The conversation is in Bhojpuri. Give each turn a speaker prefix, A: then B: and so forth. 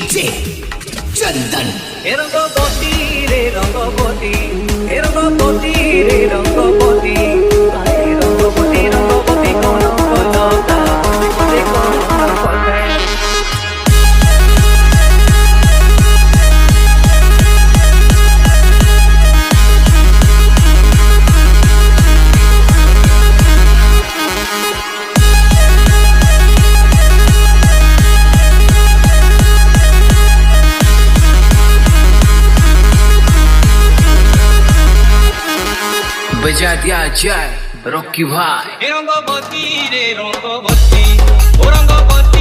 A: डीजे चंदन
B: रंगपति रे रंगपति रंगपति रे रंगपति रंगपति रंगपति कौन बोलता मुझे कौन बोलता
A: बजा दिया जाए रॉकी भाई
B: रंगपति रे रंगपति ओ रंगपति